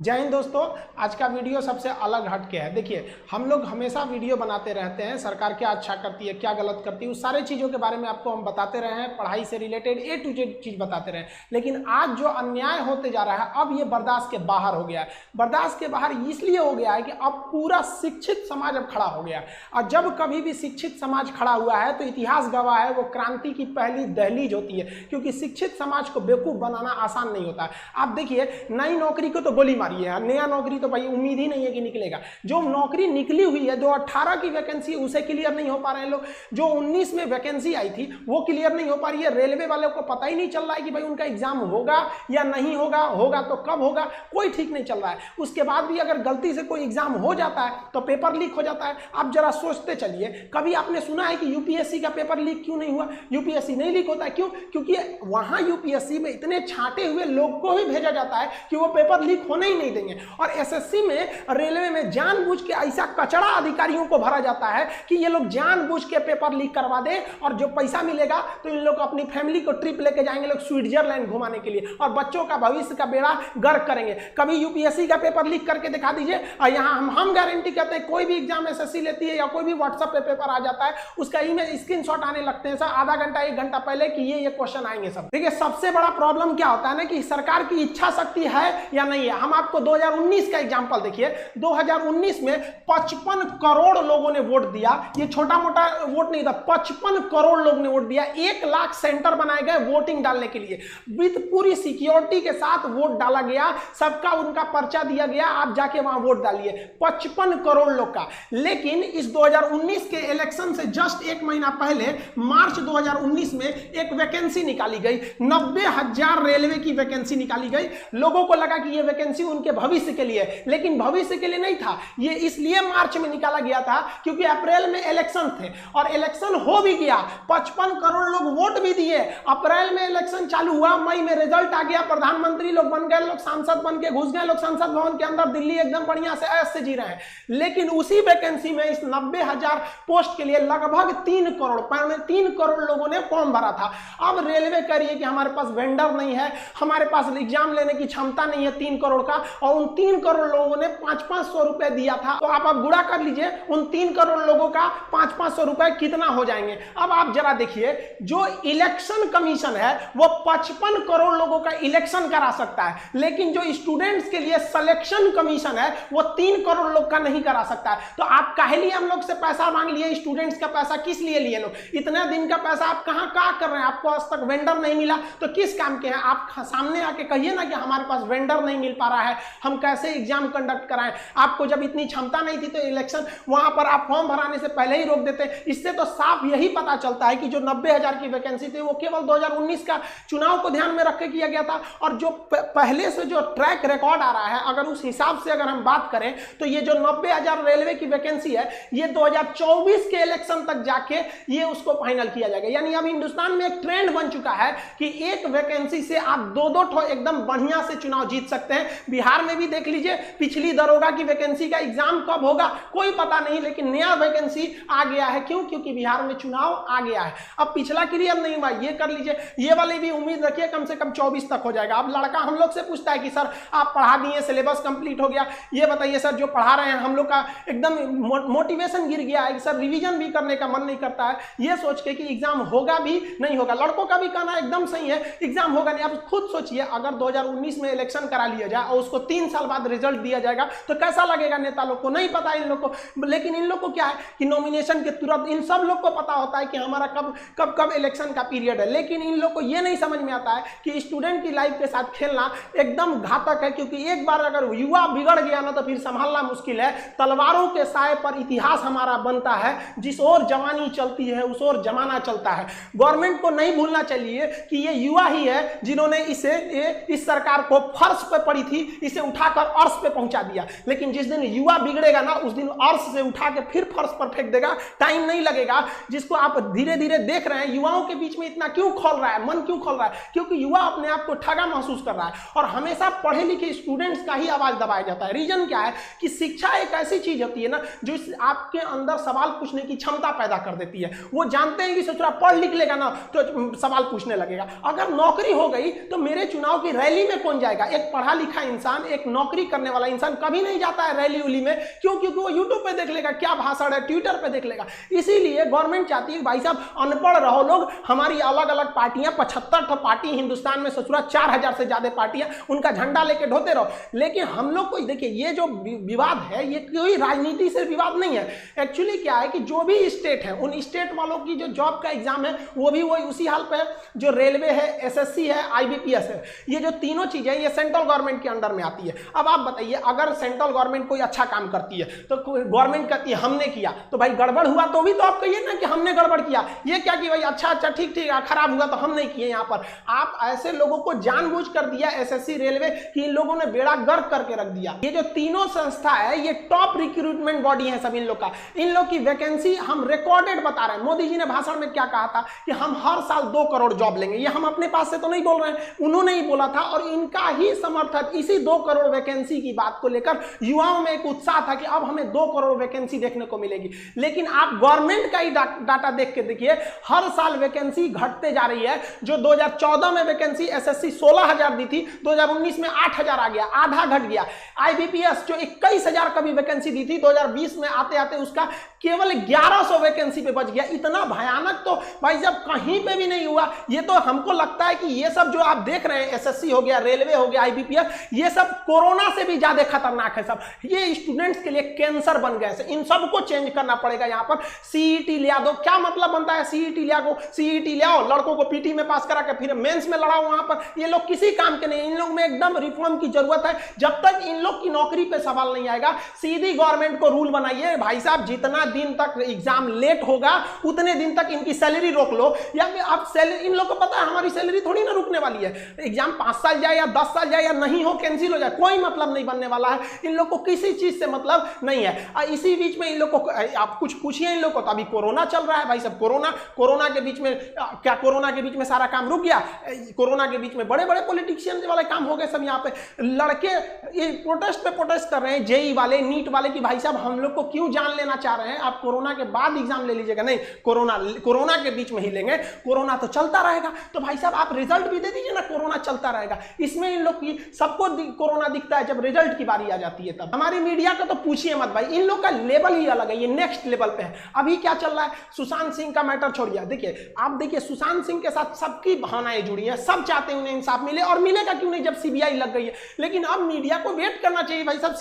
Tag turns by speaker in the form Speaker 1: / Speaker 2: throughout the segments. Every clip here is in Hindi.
Speaker 1: जय हिंद दोस्तों। आज का वीडियो सबसे अलग हटके है। देखिए, हम लोग हमेशा वीडियो बनाते रहते हैं, सरकार क्या अच्छा करती है, क्या गलत करती है, उस सारे चीज़ों के बारे में आपको हम बताते रहे हैं, पढ़ाई से रिलेटेड A to Z चीज़ बताते रहे हैं। लेकिन आज जो अन्याय होते जा रहा है, अब ये बर्दाश्त के बाहर हो गया है। बर्दाश्त के बाहर इसलिए हो गया है कि अब पूरा शिक्षित समाज अब खड़ा हो गया है। और जब कभी भी शिक्षित समाज खड़ा हुआ है तो इतिहास गवाह है, वो क्रांति की पहली दहलीज होती है, क्योंकि शिक्षित समाज को बेवकूफ़ बनाना आसान नहीं होता है। आप देखिए, नई नौकरी को तो गोली मारी है, नया नौकरी तो भाई उम्मीद ही नहीं है कि निकलेगा। जो नौकरी निकली हुई है, जो 18 की वैकेंसी उसे क्लियर नहीं हो पा रहे हैं लोग। जो 19 में वैकेंसी आई थी वो क्लियर नहीं हो पा रही है। रेलवे वालों को पता ही नहीं चल रहा है कि भाई उनका एग्जाम होगा या नहीं होगा, होगा तो कब होगा, कोई ठीक नहीं चल रहा है। उसके बाद भी अगर गलती से कोई एग्जाम हो जाता है तो पेपर लीक हो जाता है। आप जरा सोचते चलिए, कभी आपने सुना है कि यूपीएससी का पेपर लीक क्यों नहीं हुआ? यूपीएससी नहीं लीक होता है, क्यों? क्योंकि वहां यूपीएससी में इतने छांटे हुए लोग को ही भेजा जाता है कि वो पेपर लीक होने ही नहीं देंगे। और एसएससी में, रेलवे में जानबूझ के ऐसा कचरा अधिकारियों को भरा जाता है कि ये लोग जानबूझ के पेपर लीक करवा दे, और जो पैसा मिलेगा तो इन लोग अपनी फैमिली को ट्रिप लेके जाएंगे लोग स्विट्जरलैंड घुमाने के लिए, और बच्चों का भविष्य का बेड़ा गर्क करेंगे। कभी यूपीएससी का पेपर लीक करके दिखा दीजिए, और यहाँ हम गारंटी करते हैं कोई भी एग्जाम एसएससी लेती है या कोई भी व्हाट्सएप पे पेपर आ जाता है, उसका ईमेल स्क्रीनशॉट आने लगते हैं सर आधा घंटा 1 घंटा पहले कि ये क्वेश्चन आएंगे सब। देखिए, सबसे बड़ा प्रॉब्लम क्या होता है ना कि सरकार की इच्छा शक्ति है या नहीं है। हम आपको 2019 का एग्जाम्पल देखिए, 2019 में 55 करोड़ लोगों ने वोट दिया। ये छोटा मोटा वोट नहीं था, 55 करोड़ लोग ने वोट दिया। 1 लाख सेंटर बनाए गए वोटिंग डालने के लिए, विद पूरी सिक्योरिटी के साथ वोट डाला गया, सबका उनका पर्चा दिया गया, आप जाके वहां वोट डालिए। 55 करोड़ लोग का। लेकिन इस 2019 के इलेक्शन से जस्ट 1 महीना पहले मार्च 2019 में एक वैकेंसी निकाली गई, 90,000 रेलवे की वैकेंसी निकाली गई। लोगों को लगा कि यह वैकेंसी उनके भविष्य के लिए, लेकिन भविष्य के लिए नहीं था। ये इसलिए मार्च में निकाला गया था क्योंकि अप्रैल में इलेक्शन थे, और इलेक्शन हो भी गया। 55 करोड़ लोग वोट भी दिए। अप्रैल में इलेक्शन चालू हुआ, मई में रिजल्ट आ गया, प्रधानमंत्री लोग बन गए, लोग सांसद बन के घुस गए, लोग संसद भवन के अंदर दिल्ली एकदम बढ़िया से ऐश से जी रहे हैं। लेकिन उसी वैकेंसी में इस 90,000 पोस्ट के लिए लगभग 3 करोड़ लोगों ने फॉर्म भरा था। अब रेलवे कह रही है कि हमारे पास वेंडर नहीं है, हमारे पास एग्जाम लेने की क्षमता नहीं है 3 करोड़ का, और उन 3 करोड़ लोगों ने 500-500 रुपए दिया था। तो आप गुणा कर लीजिए, उन 3 करोड़ लोगों का 500-500 रुपए कितना हो जाएंगे। अब आप जरा देखिए, जो इलेक्शन कमीशन है वो 55 करोड़ लोगों का इलेक्शन करा सकता है, लेकिन जो स्टूडेंट्स के लिए सिलेक्शन कमीशन है वो 3 करोड़ लोग का नहीं करा सकता है। तो आप काहे लिए हम लोग से पैसा मांग लिए? स्टूडेंट्स का पैसा किस लिए लिए लोग? इतने दिन का पैसा आप कहां कर रहे हैं? आपको आज तक वेंडर नहीं मिला तो किस काम के हैं? आप सामने आके कहिए ना कि हमारे पास वेंडर नहीं मिल पा रहा है, हम कैसे एग्जाम कंडक्ट कराएं। आपको जब इतनी क्षमता नहीं थी तो इलेक्शन वहां पर आप फॉर्म भराने से पहले ही रोक देते। इससे तो साफ यही पता चलता है कि जो 90,000 की वैकेंसी थी वो केवल 2019 का चुनाव को ध्यान में रख के किया गया था। और जो पहले से जो ट्रैक रिकॉर्ड आ रहा है, अगर उस हिसाब से अगर हम बात करें तो ये जो 90,000 रेलवे की वैकेंसी है, ये 2024 के इलेक्शन तक जाके ये उसको फाइनल किया जाएगा। यानी अब हिंदुस्तान में एक ट्रेंड बन चुका है कि एक वैकेंसी से आप 2-2 एकदम बढ़िया से चुनाव जीत सकते हैं। बिहार में भी देख लीजिए, पिछली दरोगा की वैकेंसी का एग्जाम कब होगा कोई पता नहीं, लेकिन नया वैकेंसी आ गया है। क्यों? क्योंकि बिहार में चुनाव आ गया है। अब पिछला क्लियर नहीं हुआ, ये कर लीजिए, ये वाले भी उम्मीद रखिए कम से कम 24 तक हो जाएगा। अब लड़का हम लोग से पूछता है कि सर आप पढ़ा दिए, सिलेबस कंप्लीट हो गया, ये बताइए सर जो पढ़ा रहे हैं हम लोग का एकदम मोटिवेशन गिर गया है, सर रिवीजन भी करने का मन नहीं करता है, ये सोच के कि एग्जाम होगा भी नहीं होगा। लड़कों का भी कहना एकदम सही है, एग्जाम होगा नहीं। अब खुद सोचिए, अगर 2019 में इलेक्शन करा लिया जाए और उसको 3 साल बाद रिजल्ट दिया जाएगा तो कैसा लगेगा नेता लोग को? नहीं पता इन लोग को। लेकिन इन लोग को क्या है कि नॉमिनेशन के तुरंत इन सब लोग को पता होता है कि हमारा कब इलेक्शन का पीरियड है। लेकिन इन लोग को यह नहीं समझ में आता है कि स्टूडेंट की लाइफ के साथ खेलना एकदम घातक है, क्योंकि एक बार अगर युवा बिगड़ गया ना तो फिर संभालना मुश्किल है। तलवारों के साए पर इतिहास हमारा बनता है, जिस ओर जवानी चलती है उस ओर जमाना चलता है। गवर्नमेंट को नहीं भूलना चाहिए कि ये युवा ही है जिन्होंने इस सरकार को फर्श पे पड़ी थी, इसे उठाकर अर्श पे पहुंचा दिया। लेकिन जिस दिन युवा बिगड़ेगा ना, उस दिन अर्श से उठा के फिर फर्श पर फेंक देगा। टाइम नहीं लगेगा। जिसको आप धीरे धीरे देख रहे हैं, युवाओं के बीच में इतना क्यों खोल रहा है, मन क्यों खोल रहा है? क्योंकि युवा अपने आप को ठगा महसूस कर रहा है, और हमेशा पढ़े लिखे स्टूडेंट्स का ही आवाज दबाया जाता है। रीजन क्या है कि शिक्षा एक ऐसी चीज होती है ना जो आपके अंदर सवाल पूछने की क्षमता पैदा कर देती है। वो जानते हैं कि सोचरा पढ़ लिख लेगा ना तो सवाल पूछने लगेगा। अगर नौकरी हो गई तो मेरे चुनाव की रैली में कौन जाएगा? एक पढ़ा लिखा इंसान इंसान, एक नौकरी करने वाला इंसान कभी नहीं जाता है रैली उली में। क्यों? क्योंकि वो यूट्यूब पे देख लेगा क्या भाषण है, ट्विटर पे देख लेगा। इसीलिए गवर्नमेंट चाहती है भाई साहब अनपढ़ रहो लोग, हमारी अलग अलग पार्टियां 75 पार्टी हिंदुस्तान में, ससुरा 4000 से ज्यादा पार्टियां, उनका झंडा लेके ढोते रहो। लेकिन हम लोग को देखिए ये जो विवाद है ये कोई राजनीति से विवाद नहीं है। एक्चुअली क्या है कि जो भी स्टेट है उन स्टेट वालों की जो जॉब का एग्जाम है वो भी वही उसी हाल पे है, जो रेलवे है, एसएससी है, आईबीपीएस है, ये जो तीनों चीजें ये सेंट्रल गवर्नमेंट के अंडर में आती है। अब आप बताइए अगर सेंट्रल गवर्नमेंट कोई अच्छा काम करती है तो गवर्नमेंट कहती है हमने किया, तो भाई गड़बड़ हुआ तो भी तो आप कहिए ना कि हमने गड़बड़ किया। ये क्या कि भाई अच्छा अच्छा ठीक ठीक खराब हुआ तो हम नहीं किए। यहाँ पर आप ऐसे लोगों को जानबूझ कर दिया एसएससी रेलवे कि इन लोगों ने बेड़ा गर्क करके रख दिया। ये जो तीनों संस्था है ये टॉप रिक्रूटमेंट बॉडी है सब इन लोग का। इन लोग की वैकेंसी हम रिकॉर्डेड बता रहे हैं। मोदी जी ने भाषण में क्या कहा था कि हम हर साल 2 करोड़ जॉब लेंगे। ये हम अपने पास से तो नहीं बोल रहे हैं, उन्होंने ही बोला था और इनका ही समर्थक इसी 2 करोड़ वैकेंसी की बात को लेकर युवाओं में एक उत्साह था कि अब हमें 2 करोड़ वैकेंसी देखने को मिलेगी। लेकिन आप गवर्नमेंट का ही डाटा देख के देखिए हर साल वैकेंसी घटते जा रही है। जो 2014 में वैकेंसी एसएससी 16,000 दी थी, 2019 में 8,000 आ गया, आधा घट गया। आईबीपीएस जो 21,000 का भी वैकेंसी दी थी 2020 में आते आते उसका केवल 1100 वैकेंसी पे बच गया। इतना भयानक तो भाई साहब कहीं पे भी नहीं हुआ। ये तो हमको लगता है कि ये सब जो आप देख रहे हैं एसएससी हो गया, रेलवे हो गया, आईबीपीएस, ये सब कोरोना से भी ज्यादा खतरनाक है सब। ये स्टूडेंट्स के लिए कैंसर बन गए। इन सबको चेंज करना पड़ेगा। यहाँ पर सीईटी ले दो, क्या मतलब बनता है सीईटी सीईटी ले आओ, लड़कों को पीटी में पास करा के फिर मेंस में लड़ाओ। वहां पर ये लोग किसी काम के नहीं। इन लोग में एकदम रिफॉर्म की जरूरत है। जब तक इन लोग की नौकरी पे सवाल नहीं आएगा सीधी गवर्नमेंट को रूल बनाइए भाई साहब, जितना दिन तक एग्जाम लेट होगा उतने दिन तक इनकी सैलरी रोक लो। या आप सैलरी, इन लोग को पता है हमारी सैलरी थोड़ी ना रुकने वाली है। एग्जाम 5 साल जाए या 10 साल जाए या नहीं हो, कैंसिल हो जाए, कोई मतलब नहीं बनने वाला है। इन लोग को किसी चीज से मतलब नहीं है। इसी बीच में इन लोग को आप कुछ पूछिए इन लोग को, तो अभी कोरोना चल रहा है भाई साहब। कोरोना के बीच में क्या कोरोना के बीच में सारा काम रुक गया? कोरोना के बीच में बड़े बड़े पॉलिटिशियन वाले काम हो गए सब। यहाँ पे लड़के ये प्रोटेस्ट कर रहे हैं, जेई वाले, नीट वाले, कि भाई साहब हम लोग को क्यों जान लेना चाह रहे हैं? आप कोरोना के बाद एग्जाम ले लीजिएगा। नहीं, कोरोना के बीच में ही लेंगे, कोरोना तो चलता रहेगा। तो भाई साहब आप रिजल्ट भी दे दीजिए ना, कोरोना चलता रहेगा। इसमें इन लोग की सबको कोरोना दिखता है, जब रिजल्ट की बारी आ जाती है तब। हमारी मीडिया का तो पूछिए मत भाई, इन लोग का लेवल ही अलग है, ये नेक्स्ट लेवल पे है। अभी क्या चल रहा है, सुशांत सिंह का मैटर छोड़िए। देखिए आप देखिए सुशांत सिंह के साथ सबकी भावनाएं जुड़ी हैं, सब चाहते हैं उन्हें इंसाफ मिले, और मिलेगा क्यों नहीं जब सीबीआई लग गई है। लेकिन अब मीडिया को वेट करना चाहिए भाई साहब,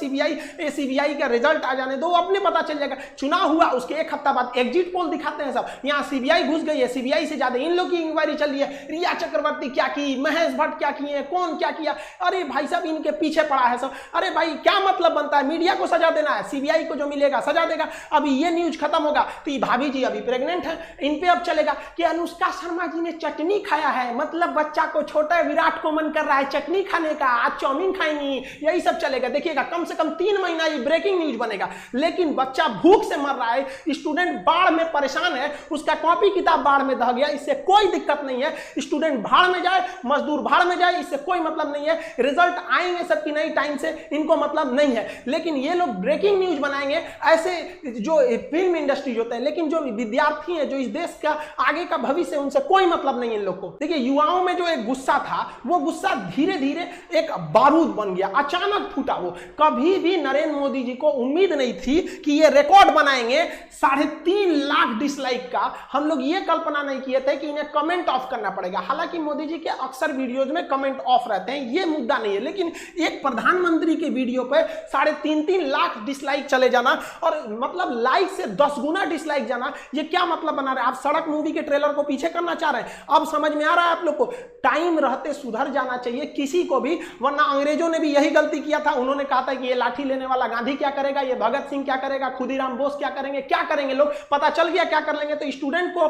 Speaker 1: सीबीआई का रिजल्ट आ जाने दो, अपने पता चल जाएगा। चुनाव हुआ उसके 1 हफ्ता बाद एग्जिट पोल दिखाते हैं सब, यहाँ सीबीआई घुस गई है, सीबीआई से ज्यादा इन लोग की इंक्वायरी चल रही है। रिया चक्रवर्ती क्या की, महेश भट्ट क्या किए, कौन क्या किया, अरे भाई साहब इनके पीछे पड़ा है सब। अरे भाई क्या मतलब बनता है, मीडिया को सजा देना है, सीबीआई को जो मिलेगा सजा देगा। अभी ये न्यूज खत्म होगा तो ये भाभी जी अभी प्रेग्नेंट है, इन पे अब चलेगा कि अनुष्का शर्मा जी ने चटनी खाया है, मतलब बच्चा को छोटा विराट को मन कर रहा है चटनी खाने का, आज चाउमीन खाएंगी, यही सब चलेगा। देखिएगा कम से कम 3 महीना ये ब्रेकिंग न्यूज बनेगा। लेकिन बच्चा भूख से मर रहा है, स्टूडेंट बाढ़ में परेशान है, उसका कॉपी किताब बाढ़ में दह गया, इससे कोई दिक्कत नहीं है। स्टूडेंट भाड़ में जाए, मजदूर भाड़ में जाए, इससे कोई मतलब नहीं है। रिजल्ट आएंगे सबकी नई टाइम से, इनको मतलब नहीं है। लेकिन ये लोग ब्रेकिंग न्यूज बनाएंगे ऐसे, जो फिल्म इंडस्ट्री होते हैं, लेकिन जो विद्यार्थी हैं, जो इस देश का आगे का भविष्य, उनसे कोई मतलब नहीं इन लोग को। देखिए युवाओं में जो एक गुस्सा था, वो गुस्सा धीरे धीरे एक बारूद बन गया, अचानक फूटा। वो कभी भी नरेंद्र मोदी जी को उम्मीद नहीं थी कि ये रिकॉर्ड बनाएंगे 3.5 लाख डिसलाइक का। हम लोग ये कल्पना नहीं किए थे कि इन्हें कमेंट ऑफ करना पड़ेगा। हालांकि मोदी जी के अक्सर वीडियोज में कमेंट ऑफ रहते हैं, ये मुद्दा नहीं है, लेकिन एक प्रधानमंत्री के वीडियो पे 3.5 लाख डिसलाइक चले जाना, और मतलब लाइक से 10 गुना डिसलाइक जाना, ये क्या मतलब बना रहे हैं? आप सड़क मूवी के ट्रेलर को पीछे करना चाह रहे हैं। अब समझ में आ रहा है आप लोग को, टाइम रहते सुधर जाना चाहिए किसी को भी, वरना अंग्रेजों ने भी यही गलती किया था। उन्होंने कहा था कि ये लाठी लेने वाला गांधी क्या करेगा, ये भगत सिंह क्या करेगा, खुदीराम बोस क्या करेंगे, क्या करेंगे लोग, पता चल गया क्या कर लेंगे। तो स्टूडेंट को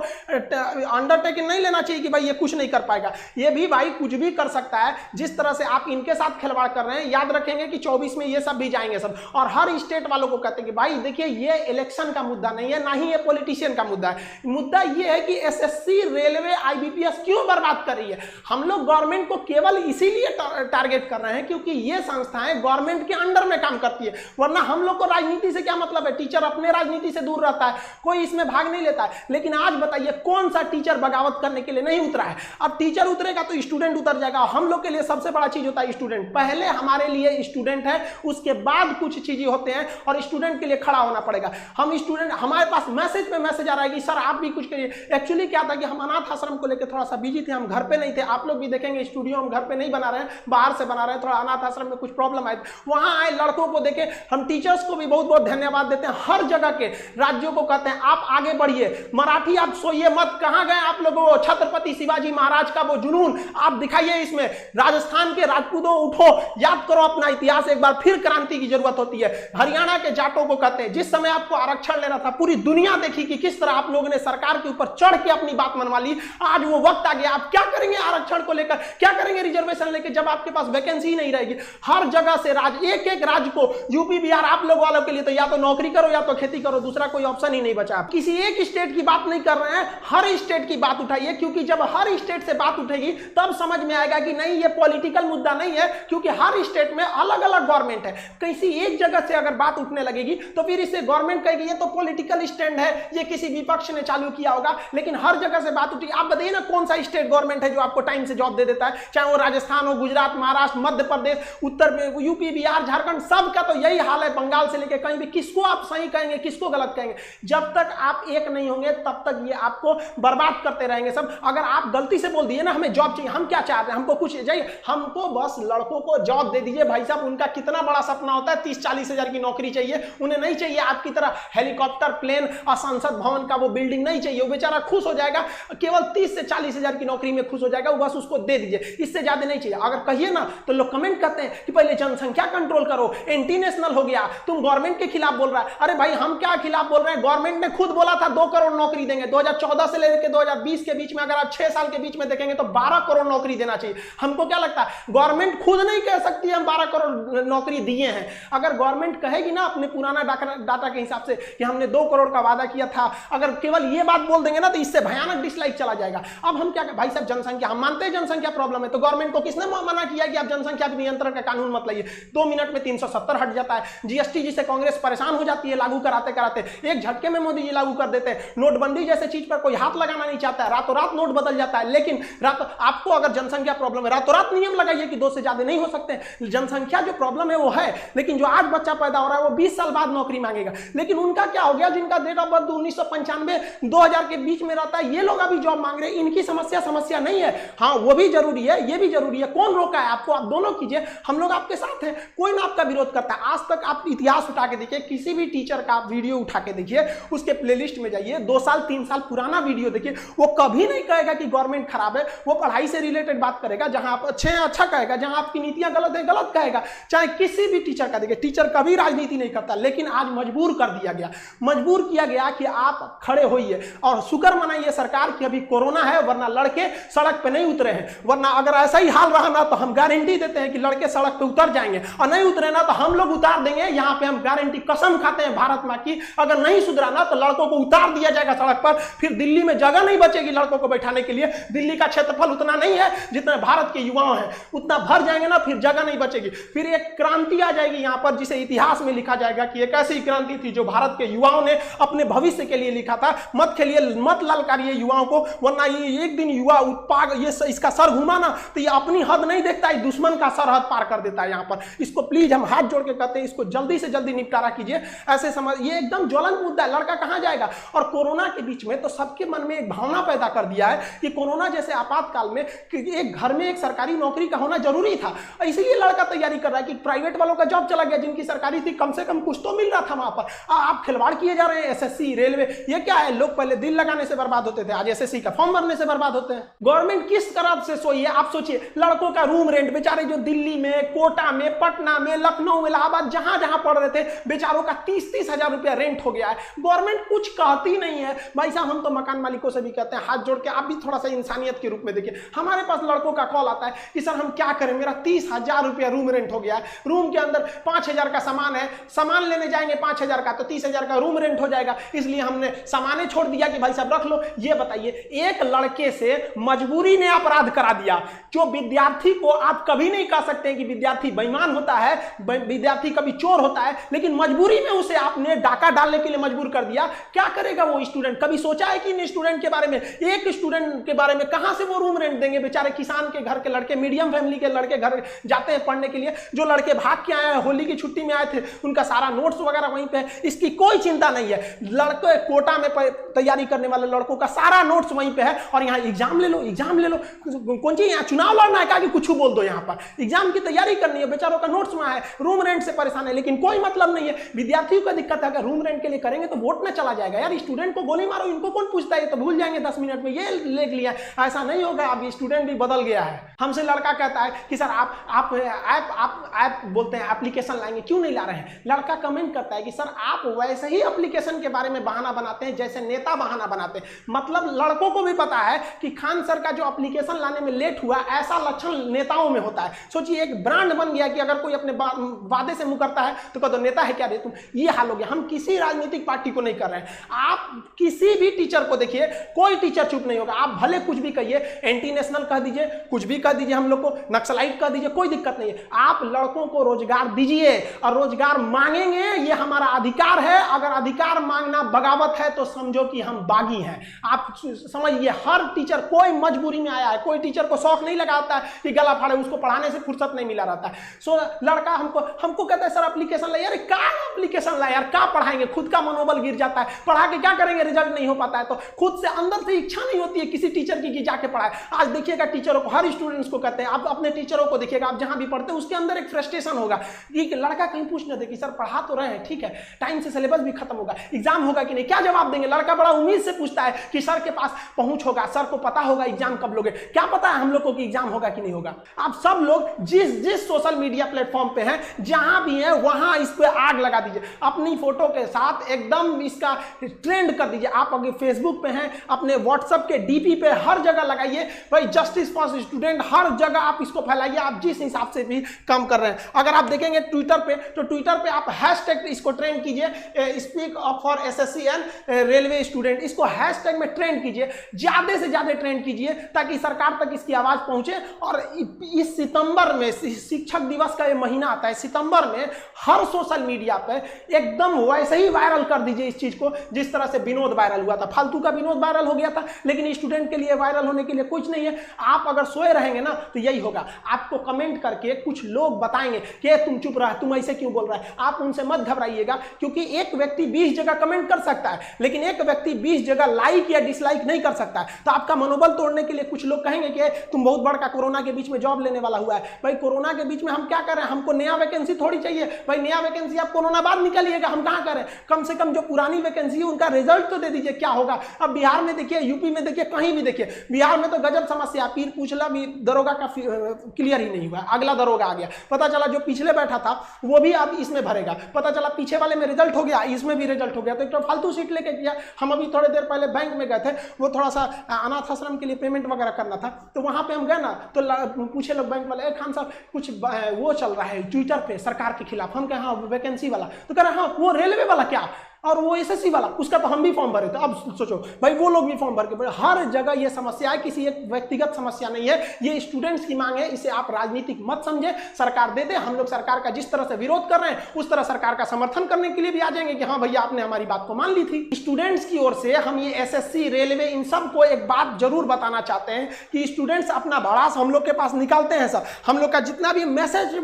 Speaker 1: अंडरटेकिंग नहीं लेना चाहिए कि भाई ये कुछ नहीं कर पाएगा। ये भी भाई कुछ भी कर सकता है। जिस तरह से आप इनके साथ खिलवाड़ कर रहे हैं, याद रखेंगे कि 24 में ये सब भी जाएंगे सब। और हर स्टेट वालों को कहते हैं कि भाई देखिए ये इलेक्शन का मुद्दा नहीं है, ना ही ये पॉलिटिशियन का मुद्दा है। मुद्दा ये है कि एसएससी, रेलवे, आईबीपीएस क्यों बर्बाद कर रही है। हम लोग गवर्नमेंट को केवल इसीलिए टारगेट कर रहे हैं क्योंकि ये संस्थाएं गवर्नमेंट के अंडर में काम करती है, वरना हम लोग को राजनीति से क्या मतलब है। टीचर अपने राजनीति से दूर रहता है, कोई इसमें भाग नहीं लेता है। लेकिन आज बताइए कौन सा टीचर बगावत करने के लिए नहीं उतरा है। अब टीचर उतरेगा तो स्टूडेंट उतर जाएगा। हम लोग के लिए सबसे बड़ा चीज होता है स्टूडेंट। पहले हमारे लिए स्टूडेंट है, उसके बाद कुछ चीजें होते हैं और स्टूडेंट के लिए खड़ा होना पड़ेगा। हम स्टूडेंट, हमारे पास मैसेज पे मैसेज आ रहा है कि सर आप भी कुछ करिए। एक्चुअली क्या था कि हम अनाथ आश्रम को लेकर थोड़ा सा बिजी थे, हम घर पे नहीं थे। आप लोग भी देखेंगे स्टूडियो हम घर पे नहीं बना रहे हैं, बाहर से बना रहे हैं। थोड़ा अनाथ आश्रम में कुछ प्रॉब्लम आए, वहां आए लड़कों को देखे। हम टीचर्स को भी बहुत बहुत धन्यवाद देते हैं, हर जगह के राज्यों को कहते हैं आप आगे बढ़िए, मराठी आप सोइए मत। कहां गए आप लोगों? छत्रपति शिवाजी महाराज का वो जुनून आप दिखाइए इसमें। राजस्थान के राजपूतों उठो, याद करो अपना इतिहास, एक बार फिर क्रांति की जरूरत होती है। हरियाणा के जाटों को कहते हैं, जिस समय आपको आरक्षण लेना था पूरी दुनिया देखी कि किस तरह आप लोगों ने सरकार के ऊपर चढ़ के अपनी बात मनवा ली। आज वो वक्त आ गया, आप क्या करेंगे आरक्षण को लेकर, क्या करेंगे रिजर्वेशन लेकर, जब आपके पास वैकेंसी नहीं रहेगी। हर जगह से एक एक राज्य को, यूपी बिहार आप लोग वालों के लिए तो या तो नौकरी करो या तो खेती करो, दूसरा कोई ऑप्शन ही नहीं बचा। किसी एक स्टेट की बात नहीं कर रहे हैं, हर स्टेट की बात उठाइए, क्योंकि जब हर स्टेट से बात उठेगी तब समझ में आएगा कि नहीं ये पॉलिटिकल मुद्दा नहीं है, क्योंकि हर स्टेट में अलग अलग गवर्नमेंट है। किसी एक जगह से अगर बात उठने लगेगी तो फिर इससे गवर्नमेंट कहेगी ये तो पॉलिटिकल स्टैंड है, ये किसी विपक्ष ने चालू किया होगा। लेकिन हर जगह से बात उठी, आप बताइए ना कौन सा स्टेट गवर्नमेंट है जो आपको टाइम से जॉब दे देता है, चाहे वो राजस्थान हो, गुजरात, महाराष्ट्र, मध्य प्रदेश, उत्तर में यूपी बिहार झारखंड, सब का तो यही हाल है, बंगाल से लेकर कहीं भी। किसको आप सही कहेंगे, किसको गलत कहेंगे? जब तक आप एक नहीं होंगे तब तक ये आपको बर्बाद करते रहेंगे सब। अगर आप गलती से बोल दिए ना हमें जॉब चाहिए, हम क्या चाहते हैं, हमको कुछ चाहिए, हमको बस लड़कों को जॉब दे दीजिए। भाई साहब उनका कितना बड़ा सपना होता है, 30-40 हजार की नौकरी चाहिए, उन्हें नहीं चाहिए आपकी तरह हेलीकॉप्टर, प्लेन और संसद भवन का वो बिल्डिंग नहीं चाहिए। वो बेचारा खुश हो जाएगा, केवल 30 से 40 हजार की नौकरी में खुश हो जाएगा, वो बस उसको दे दीजिए, इससे ज्यादा नहीं चाहिए। अगर कहिए ना तो लोग कमेंट करते हैं कि पहले जनसंख्या कंट्रोल करो, एंटी नेशनल हो गया, तुम गवर्नमेंट के खिलाफ बोल रहा है। अरे भाई हम क्या खिलाफ बोल रहे हैं, गवर्नमेंट ने खुद बोला था 2 करोड़ नौकरी देंगे। 2014 से लेकर 2020 के बीच में अगर आप 6 साल के बीच में देखेंगे तो 12 करोड़ नौकरी देना चाहिए। हमको क्या लगता है, गवर्नमेंट खुद नहीं कह सकती हम 12 करोड़ नौकरी दिए हैं। अगर गवर्नमेंट कहेगी ना अपने पुराना डाटा के हिसाब से कि हमने 2 करोड़ का वादा किया था, अगर केवल ये बात बोल देंगे ना तो इससे भयानक डिसलाइक चला जाएगा। अब हम क्या, भाई साहब जनसंख्या, हम मानते हैं जनसंख्या प्रॉब्लम है, तो गवर्नमेंट को किसने मना किया कि आप जनसंख्या नियंत्रण का कानून मत लाइए? 2 मिनट में 370 हट जाता है। जीएसटी जिसे कांग्रेस परेशान हो जाती है लागू कराते कराते, एक झटके में मोदी जी लागू कर देते हैं। नोटबंदी जैसे चीज पर कोई हाथ लगाना नहीं चाहता है, रातों रात नोट बदल जाता है। लेकिन आपको अगर जनसंख्या प्रॉब्लम है, रातों रात नियम लगाइए कि 2 से ज्यादा नहीं हो सकते। जनसंख्या जो प्रॉब्लम है वो है, लेकिन जो आज बच्चा पैदा हो रहा है वो 20 साल बाद नौकरी मांगेगा। लेकिन उनका क्या हो गया, जिनका डेट ऑफ बर्थ 1995 2000 के बीच में रहता है, ये लोग अभी जॉब मांग रहे हैं। इनकी समस्या नहीं है। हाँ वो भी जरूरी है, ये भी जरूरी है। कौन रोका है आपको? आप दोनों कीजिए, हम लोग आपके साथ हैं, कोई ना आपका विरोध करता है। आज तक आप इतिहास उठा के देखिए, किसी भी टीचर का आप वीडियो उठा के देखिए, उसके प्लेलिस्ट में जाइए, 2 साल 3 साल पुराना वीडियो देखिए, वो कभी नहीं कहेगा कि गवर्नमेंट खराब है। वो पढ़ाई से रिलेटेड बात करेगा, जहां आप अच्छे हैं अच्छा कहेगा, जहां आपकी नीतियां गलत है गलत कहेगा। चाहे किसी भी टीचर का देखिए, टीचर कभी राजनीति नहीं करता, लेकिन आज मजबूर कर दिया गया, मजबूर किया गया कि आप खड़े होइए। और शुक्र मनाइए सरकार की अभी कोरोना है, वरना लड़के सड़क पे नहीं उतरे हैं। वरना अगर ऐसा ही हाल रहा ना तो हम गारंटी देते हैं कि लड़के सड़क पे उतर जाएंगे, और नहीं उतरे ना तो हम लोग उतार देंगे। यहाँ पे हम गारंटी, कसम खाते हैं भारत मां की, अगर नहीं सुधरा ना तो लड़कों को उतार दिया जाएगा सड़क पर। फिर दिल्ली में जगह नहीं बचेगी लड़कों को बैठाने के लिए। दिल्ली का क्षेत्रफल उतना नहीं है जितना भारत के युवाओं हैं, उतना भर जाएंगे ना, फिर जगह नहीं बचेगी। फिर एक क्रांति आ जाएगी यहाँ पर, जिसे इतिहास में लिखा जाएगा कि एक ऐसी क्रांति थी जो भारत के युवाओं ने अपने भविष्य के लिए लिखा था। मत खेलिए, मत ललकारिए युवाओं को, वरना ये एक दिन युवा उत्पाद ये इसका सर घुमा ना तो ये अपनी हद नहीं देखता है, दुश्मन का सरहद पार कर देता है यहाँ पर। इसको प्लीज हम हाथ जोड़ के कहते हैं, इसको जल्दी से जल्दी निपटारा कीजिए। ऐसे समझ, ये एकदम ज्वलंत मुद्दा है, लड़का कहां जाएगा? और कोरोना के बीच में तो सबके मन में एक भावना पैदा कर दिया है कि कोरोना जैसे आपातकाल में एक घर में एक सरकारी नौकरी का होना जरूरी था, इसीलिए लड़का तैयारी कर रहा है कि प्राइवेट वालों का जॉब चला गया, जिनकी सरकारी थी कम से कम कुछ तो मिल रहा था वहां पर। आप खिलवाड़ किए जा रहे हैं। एसएससी, रेलवे, ये क्या है? लोग पहले दिल लगाने से बर्बाद होते थे, आज एसएससी का फॉर्म भरने से बर्बाद होते हैं। गवर्नमेंट किस तरह से सोई है आप सोचिए। लड़कों का रूम रेंट, बेचारे जो दिल्ली में, कोटा में, पटना में, लखनऊ, इलाहाबाद, जहां जहां पढ़ रहे थे, बेचारों का 30-30 हजार रुपया रेंट हो गया है। गवर्नमेंट कुछ कहती नहीं है। भाई साहब हम तो मकान मालिकों से भी कहते हैं, हाथ जोड़ के आप भी थोड़ा सा इंसानियत के रूप में देखिए। हमारे पास लड़कों का कॉल आता है कि सर हम क्या करें, मेरा 30,000 रुपया रूम रेंट हो गया है, रूम के अंदर 5,000 का सामान है, सामान लेने जाएंगे 5,000 का तो 30,000 का रूम रेंट हो जाएगा, इसलिए हमने सामाने छोड़ दिया कि भाई साहब रख लो। ये बताइए, एक लड़के से मजबूरी ने अपराध करा दिया। जो विद्यार्थी को आप कभी नहीं कह सकते कि विद्यार्थी बेईमान होता है, विद्यार्थी कभी चोर होता है, लेकिन मजबूरी में उसे आपने डाका डालने के लिए मजबूर कर दिया। क्या करेगा वो स्टूडेंट? कभी सोचा है कि इन स्टूडेंट के बारे में? एक स्टूडेंट के बारे में कहां से वो रूम रेंट देंगे? बेचारे किसान के घर के लड़के, मीडियम फैमिली के लड़के घर जाते हैं पढ़ने के लिए। जो लड़के भाग के आए हैं, होली की छुट्टी में आए थे, उनका सारा नोट्स वगैरह वहीं पे है, इसकी कोई चिंता नहीं है। लड़के कोटा में तैयारी करने वाले लड़कों का सारा नोट्स वहीं पे है, और यहाँ एग्जाम ले लो, एग्जाम ले लो। कौन सी यहाँ चुनाव लड़ना है क्या कि कुछ बोल दो? यहाँ पर एग्जाम की तैयारी करनी है, बेचारों का नोट्स वहाँ है, रूम रेंट से परेशान है, लेकिन कोई मतलब नहीं है। विद्यार्थियों का दिक्कत है, अगर रूम रेंट के लिए करेंगे तो वोट में चला जाएगा। यार स्टूडेंट को गोली मारो, इनको कौन पूछता है, तो भूल जाएंगे 10 मिनट में, ये लिख लिया। ऐसा नहीं होगा, अब स्टूडेंट भी बदल गया है। हमसे लड़का कहता है कि सर आप ऐप बोलते हैं एप्लीकेशन लाएंगे, क्यों नहीं ला रहे हैं? लड़का कमेंट करता है कि सर आप वैसे ही एप्लीकेशन के बारे में बहाना बनाते हैं जैसे नेता बहाना बनाते हैं। मतलब लड़कों को भी पता है कि खान सर का जो एप्लीकेशन लाने में लेट हुआ, ऐसा लक्षण नेताओं में होता है। सोचिए एक ब्रांड बन गया कि अगर कोई अपने वादे से मुकरता है तो कहते नेता है क्या रे तुम, ये हाल हो गया। हम किसी राजनीतिक पार्टी को नहीं कर रहे हैं, आप किसी भी टीचर को देखिए, कोई टीचर चुप नहीं होगा। आप भले कुछ भी कहिए, एंटी नेशनल कह दीजिए, कुछ भी कह दीजिए, हम लोग को नक्सलाइट कह दीजिए, कोई दिक्कत नहीं है। आप लड़कों को रोजगार दीजिए और रोजगार मांगेंगे, ये हमारा अधिकार है। अगर अधिकार मांगना बगावत है तो समझो कि हम बागी हैं। आप समझिए, हर टीचर कोई मजबूरी में आया है, कोई टीचर को शौक नहीं लगाता है कि गला फाड़े, उसको पढ़ाने से फुर्सत नहीं मिला रहता है। सो लड़का हमको कहता है सर एप्लीकेशन ला। यार क्या एप्लीकेशन ला यार, क्या पढ़ाएंगे? खुद का मनोबल गिर जाता है, पढ़ा के क्या करेंगे, रिजल्ट नहीं हो पाता है तो खुद से अंदर से इच्छा नहीं होती है किसी टीचर की कि जाके पढ़ाए। आज देखिएगा टीचरों को, हर स्टूडेंट्स को कहते हैं, आप अपने टीचरों को देखिएगा, आप जहां भी पढ़ते हैं उसके अंदर एक फ्रस्ट्रेशन होगा कि लड़का कहीं पूछ न दे कि सर पढ़ा तो रहे हैं, ठीक है, टाइम से सिलेबस भी खत्म होगा, एग्जाम होगा कि नहीं, क्या जवाब देंगे? लड़का बड़ा उम्मीद से पूछता है कि सर के पास पहुंच होगा, सर को पता होगा एग्जाम कब लोगे, क्या पता है हम लोग को कि एग्जाम होगा कि नहीं होगा। आप सब लोग जिस सोशल मीडिया प्लेटफॉर्म पे हैं, जहां भी हैं वहां इस पे आग लगा दीजिए, अपनी फोटो के साथ एकदम इसका ट्रेंड कर दीजिए। आप अगर फेसबुक पे हैं, अपने व्हाट्सएप के डीपी पे हर जगह लगाइए भाई, जस्टिस फॉर स्टूडेंट, हर जगह आप इसको फैलाइए, आप जिस हिसाब से भी काम कर रहे हैं। अगर आप देखेंगे ट्विटर पे, तो ट्विटर पे आप हैशटैग इसको ट्रेंड कीजिए, speak up for SSC and railway student, इसको हैशटैग में ट्रेंड कीजिए, ज्यादा से ज्यादा ट्रेंड कीजिए ताकि सरकार तक इसकी आवाज पहुंचे। और इस सितंबर में, शिक्षक दिवस का ये महीना आता है, सितंबर में हर सोशल मीडिया पे एकदम वैसे ही वायरल कर दीजिए इस चीज को, जिस तरह से विनोद वायरल हुआ था। फालतू का विनोद वायरल हो गया था, लेकिन स्टूडेंट के लिए वायरल होने के लिए कुछ नहीं है। आप अगर सोए रहेंगे ना तो यही होगा, आपको कमेंट करके कुछ लोग बताएंगे कि तुम चुप रहा, तुम ऐसे क्यों बोल रहा है। आप उनसे मत घबराइएगा, क्योंकि एक व्यक्ति 20 जगह कमेंट कर सकता है, लेकिन एक व्यक्ति 20 जगह लाइक या डिसलाइक नहीं कर सकता है। तो आपका मनोबल तोड़ने के लिए कुछ लोग कहेंगे कि तुम बहुत बड़का कोरोना के बीच में जॉब लेने वाला हुआ है। भाई कोरोना के बीच में हम क्या कर रहे हैं, हमको नया वैकेंसी थोड़ी चाहिए भाई, नया वैकेंसी आप कोरोना बाद निकलिएगा, हम कहां करें। कम से कम जो पुरानी वैकेंसी है उनका रिजल्ट तो दे दीजिए, क्या होगा। अब बिहार में देखिए, यूपी में देखिए, कहीं भी देखिए, बिहार में तो गजब समस्या, पीर पूछला भी दरोगा का क्लियर ही नहीं हुआ, अगला दरोगा आ गया। पता चला जो पिछले बैठा था वो भी अब इसमें भरेगा, पता चला पीछे वाले में रिजल्ट हो गया, इसमें भी रिजल्ट हो गया। तो एक तो फालतू सीट लेके किया। हम अभी थोड़ी देर पहले बैंक में गए थे, वो थोड़ा सा अनाथ आश्रम के लिए पेमेंट वगैरह करना था, तो वहां पे हम गए ना, तो पूछे लोग बैंक वाले, खान साहब कुछ वो चल रहा है ट्विटर पे सरकार के खिलाफ। हम कहे हाँ वैकेंसी वाला, तो कह रहे हाँ वो रेलवे वाला क्या, और वो एसएससी वाला, उसका तो हम भी फॉर्म भरे थे। अब सोचो भाई, वो लोग भी फॉर्म भर के, हर जगह ये समस्या है, किसी एक व्यक्तिगत समस्या नहीं है, ये स्टूडेंट्स की मांग है। इसे आप राजनीतिक मत समझे, सरकार दे दे, हम लोग सरकार का जिस तरह से विरोध कर रहे हैं उस तरह सरकार का समर्थन करने के लिए भी आ जाएंगे कि हाँ भैया आपने हमारी बात को मान ली थी। स्टूडेंट्स की ओर से हम ये एसएससी, रेलवे, इन सब को एक बात जरूर बताना चाहते हैं कि स्टूडेंट्स अपना भड़ास हम लोग के पास निकालते हैं। सर हम लोग का जितना भी मैसेज,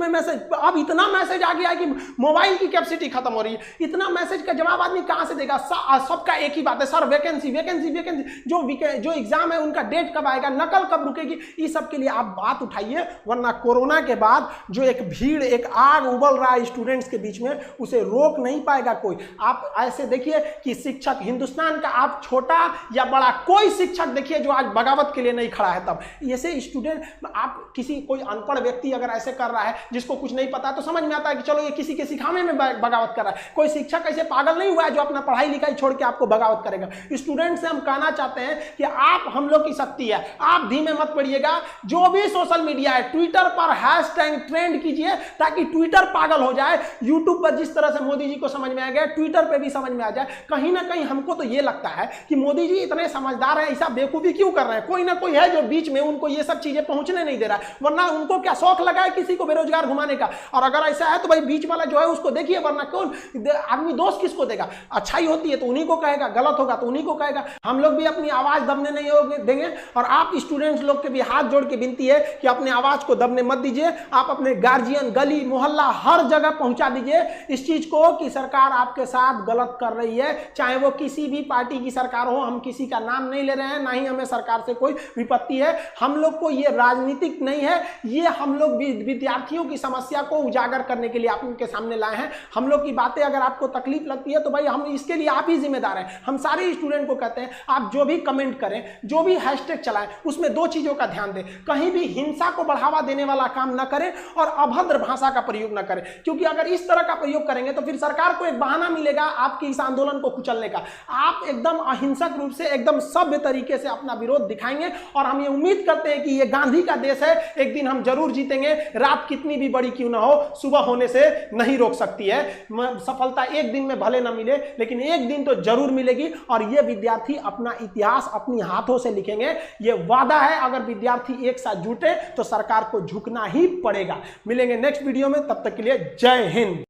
Speaker 1: अब इतना मैसेज आ गया है कि मोबाइल की कैपेसिटी खत्म हो रही है, इतना मैसेज का जवाब आदमी कहां से देगा। सबका एक ही बात है, सर वैकेंसी वैकेंसी वैकेंसी, जो एग्जाम है उनका डेट कब आएगा, नकल कब रुकेगी, इस सब के लिए आप बात उठाइए। वरना कोरोना के बाद जो एक भीड़, एक आग उबल रहा है स्टूडेंट्स के बीच में, उसे रोक नहीं पाएगा कोई। आप ऐसे देखिए कि शिक्षक, हिंदुस्तान का आप छोटा या बड़ा कोई शिक्षक देखिए जो आज बगावत के लिए नहीं खड़ा है। तब ऐसे स्टूडेंट, आप किसी कोई अनपढ़ व्यक्ति अगर ऐसे कर रहा है जिसको कुछ नहीं पता, तो समझ में आता है कि चलो ये किसी के सिखाने में बगावत कर रहा है। कोई शिक्षक ऐसे पागल नहीं हुआ है जो अपना पढ़ाई लिखाई छोड़ के आपको बगावत करेगा। स्टूडेंट से हम कहना चाहते हैं कि आप हम लोग की शक्ति है, आप धीमे मत पड़िएगा। जो भी सोशल मीडिया है, ट्विटर पर हैशटैग ट्रेंड कीजिए ताकि ट्विटर पागल हो जाए। यूट्यूब पर जिस तरह से मोदी जी को समझ में आ गया, ट्विटर पर भी समझ में आ जाए। कहीं ना कहीं हमको तो ये लगता है कि मोदी जी इतने समझदार है, ऐसा बेवकूफी क्यों कर रहे हैं। कोई ना कोई है जो बीच में उनको ये सब चीजें पहुंचने नहीं दे रहा है, वरना उनको क्या शौक लगा है किसी को बेरोजगार घुमाने का। और अगर ऐसा है तो भाई बीच वाला जो है उसको देखिए, वरना कौन आदमी दोष किसको देगा। करेगा। अच्छाई होती है तो उन्हीं को कहेगा, गलत होगा तो उन्हीं को कहेगा। हम लोग भी अपनी आवाज दबने नहीं देंगे। और आप स्टूडेंट्स लोग के भी हाथ जोड़ के विनती है कि अपने आवाज को दबने मत दीजिए। आप अपने गार्जियन, गली मोहल्ला हर जगह पहुंचा दीजिए इस चीज को कि सरकार आपके साथ गलत कर रही है, चाहे वो किसी भी पार्टी की सरकार हो। हम किसी का नाम नहीं ले रहे हैं, ना ही हमें सरकार से कोई विपत्ति है। हम लोग को ये राजनीतिक नहीं है, ये हम लोग विद्यार्थियों की समस्या को उजागर करने के लिए आप उनके सामने लाए हैं। हम लोग की बातें अगर आपको तकलीफ लगती है तो भाई हम इसके लिए आप ही जिम्मेदार हैं। हम सारे स्टूडेंट को कहते हैं आप जो भी कमेंट करें, जो भी हैशटैग चलाएं, उसमें दो चीजों का ध्यान दें। कहीं भी हिंसा को बढ़ावा देने वाला काम न करें और अभद्र भाषा का प्रयोग न करें, क्योंकि अगर इस तरह का प्रयोग करेंगे तो फिर सरकार को एक बहाना मिलेगा आपके इस आंदोलन को कुचलने का। आप एकदम अहिंसक रूप से, एकदम सभ्य तरीके से अपना विरोध दिखाएंगे और हम ये उम्मीद करते हैं कि ये गांधी का देश है, एक दिन हम जरूर जीतेंगे। रात कितनी भी बड़ी क्यों ना हो, सुबह होने से नहीं रोक सकती है। सफलता एक दिन में भले ना मिले, लेकिन एक दिन तो जरूर मिलेगी और ये विद्यार्थी अपना इतिहास अपनी हाथों से लिखेंगे। ये वादा है, अगर विद्यार्थी एक साथ जुटे तो सरकार को झुकना ही पड़ेगा। मिलेंगे नेक्स्ट वीडियो में, तब तक के लिए जय हिंद।